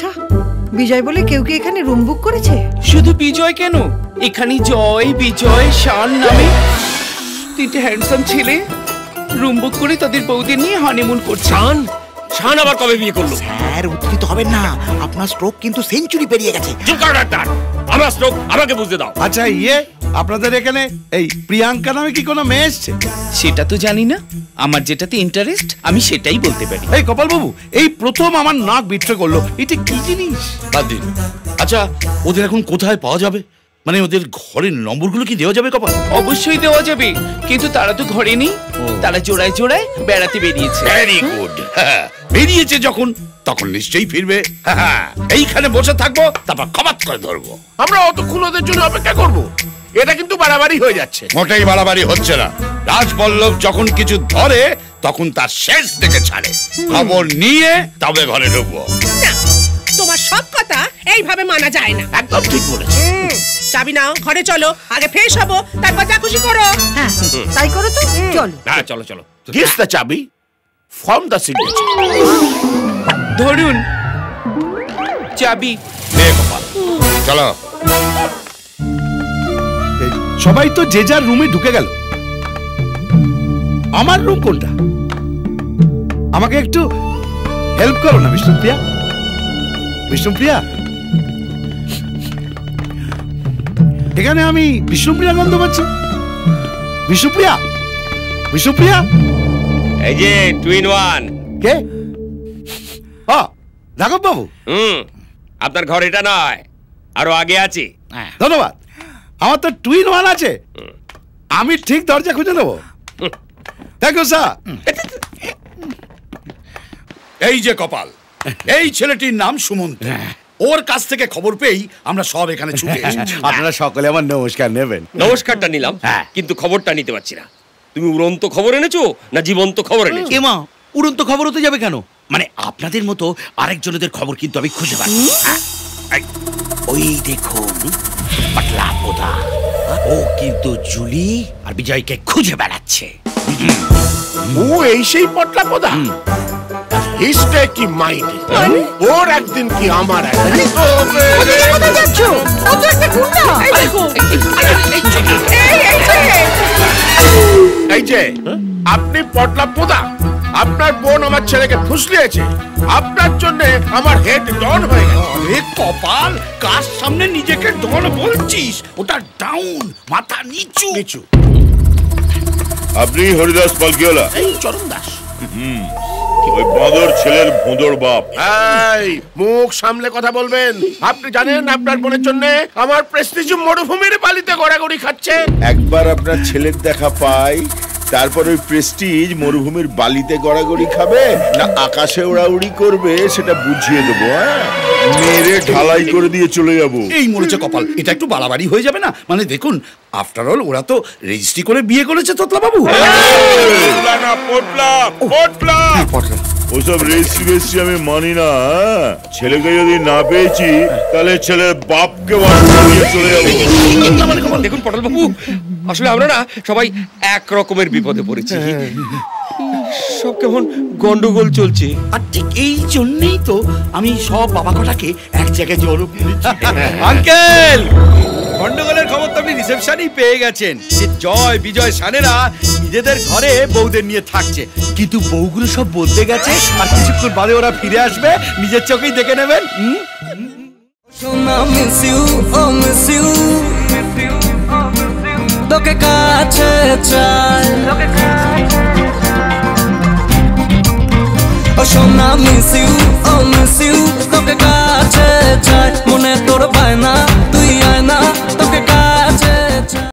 আচ্ছা, বিজয় বলে কেউ কি এখানে রুম বুক করেছে? শুধু বিজয় কেন, এখানে জয়, বিজয়, শান নামে 3টে হ্যান্ডসাম ছেলে রুম বুক করে তাদের বউদের নিয়ে হানিমুন করছে। শান আবার কবে বিয়ে করলো? স্যার উত্তেজিত হবেন না, আপনার স্ট্রোক কিন্তু সেঞ্চুরি পেরিয়ে গেছে। ডাক্তার, আমার স্ট্রোক আমাকে বুঝতে দাও। আচ্ছা আপনাদের এখানে এই প্রিয়াঙ্কা নামে কি কোনো মেয়ে এসছে? সেটা তো জানি না, আমার যেটাতে ইন্টারেস্ট আমি সেটাই বলতে পারি। এই কপাল বাবু, এই প্রথম আমার নাক বিট্রে করলো, এটা কি জিনিস? বাদ দিন। আচ্ছা, ওদের এখন কোথায় পাওয়া যাবে? মানে ওদের ঘরের নম্বরগুলো কি দেওয়া যাবে কপাল? অবশ্যই দেওয়া যাবে, কিন্তু তারা তো ঘরে নেই, তারা জোড়ায় জোড়ায় বেড়াতে বেরিয়েছে। Very good. বেরিয়েছে যখন, তখন নিশ্চয়ই ফিরবে। এইখানে বসে থাকবো, তারপর কবাত করে ধরবো। আমরা অতক্ষণ ওদের জন্য অপেক্ষা করবো? এটা কিন্তু বাড়াবাড়ি হয়ে যাচ্ছে। মোটেই বাড়াবাড়ি হচ্ছে না। রাজবল্লভ যখন কিছু ধরে তখন তার শেষ দেখে ছাড়ে। খবর নিয়ে তবে ঘরে ঢুকবো। তোমার সব কথা এইভাবে মানা যায় না। একদম ঠিক বলেছ। চাবি নাও, ঘরে চলো, আগে ফ্রেশ হবো, তারপর যা খুশি করো। হ্যাঁ, তাই করো তো। চলো। হ্যাঁ, চলো চলো। গিভ দ্য চাবি, ফর্ম দ্য সিগনেচার। ধরুন চাবি। চলো। সবাই তো যে যার রুমে ঢুকে গেল, আমার রুম কোনটা? আমাকে একটু হেল্প করো না বিষ্ণুপ্রিয়া। বিষ্ণুপ্রিয়া, এখানে আমি বিষ্ণুপ্রিয়া গন্ধ পাচ্ছি। বিষ্ণুপ্রিয়া, বিষ্ণুপ্রিয়া। এই যে টুইন ওয়ান। কে? রাঘব বাবু। আপনার ঘর এটা নয়, আরো আগে আছে। ধন্যবাদ। আমার তো টুইন ওয়ান আছে, আমি ঠিক দরজা খুঁজে দেবো। Thank you sir. এই যে কপাল, এই ছেলেটির নাম সুমন্ত। ওর কাছ থেকে খবর পেয়েই আমরা সব এখানে ছুটে এসেছি। আপনারা সকলে আমার নমস্কার নেবেন। নমস্কারটা নিলাম, কিন্তু খবরটা নিতে পারছি না। তুমি উড়ন্ত খবর এনেছো না জীবন্ত খবর এনেছো? এমা, উড়ন্ত খবর হতে যাবে কেন? মানে আপনাদের মতো আরেকজনদের খবর কিন্তু আমি খুঁজে পাচ্ছি। ওই দেখুন পাতলা পোদা, ও কিন্তু জুলি আর বিজয়কে খুঁজে বেড়াচ্ছে। ও এই সেই পটলা পোদা? হিস্টে কি মাইন্ড, ওর একদিন কি আমার একদিন। কোথায় যাচ্ছো? ও তো একটা গুন্ডা। এই দেখো। এই যে আপনি পটলা পোদা, আপনার বোন আমার ছেলেকে ফুসলিয়েছে, আপনার জন্য আমার হেড ডন হয়ে গেছে। আরে কপাল, কার সামনে নিজেকে ডন বলছিস? ওটা ডাউন, মাথা নিচু নিচু। আপনি হরিদাস পালকিওয়ালা? এই চরণ দাস। ওই বাঁদর ছেলের ভোঁদর বাপ। এই মুখ সামলে কথা বলবেন। আপনি জানেন আপনার বোনের জন্য আমার প্রেস্টিজ মরুভূমির বালিতে গড়াগড়ি খাচ্ছে। একবার আপনার ছেলের দেখা পাই, তারপর ওই প্রেস্টিজ মরুভূমির বালিতে গড়াগড়ি খাবে না আকাশে ওড়াউড়ি করবে সেটা বুঝিয়ে দেবো। মেরে ঢালাই করে দিয়ে চলে যাব। এই মরেছে কপাল, এটা একটু বাড়াবাড়ি হয়ে যাবে না? মানে দেখুন, আফটার অল ওরা তো রেজিস্ট্রি করে বিয়ে করেছে তোতলা বাবু। ওসব রেজিস্ট্রি আমি মানি না। ছেলেকে যদি না পেয়েছি তাহলে ছেলের বাপকে চলে যাবো। দেখুন পটল বাবু, আসলে আমরা না সবাই এক রকমের বিপদে পড়েছি। সব কেমন গন্ডগোল চলছে। আর ঠিক এই জন্যই তো আমি সব বাবা কটাকে এক জায়গায় জড়ো করেছি। আঙ্কেল, গন্ডগোলের খবর তো আপনি রিসেপশনেই পেয়ে গেছেন যে জয়, বিজয়, শানেরা নিজেদের ঘরে বউদের নিয়ে থাকছে, কিন্তু বউগুলো সব বলতে গেছে আর কিছুক্ষণ বাদে ওরা ফিরে আসবে, নিজের চোখেই দেখে নেবেন। তোকে কাছে চাই, ও সোনা মিস ইউ।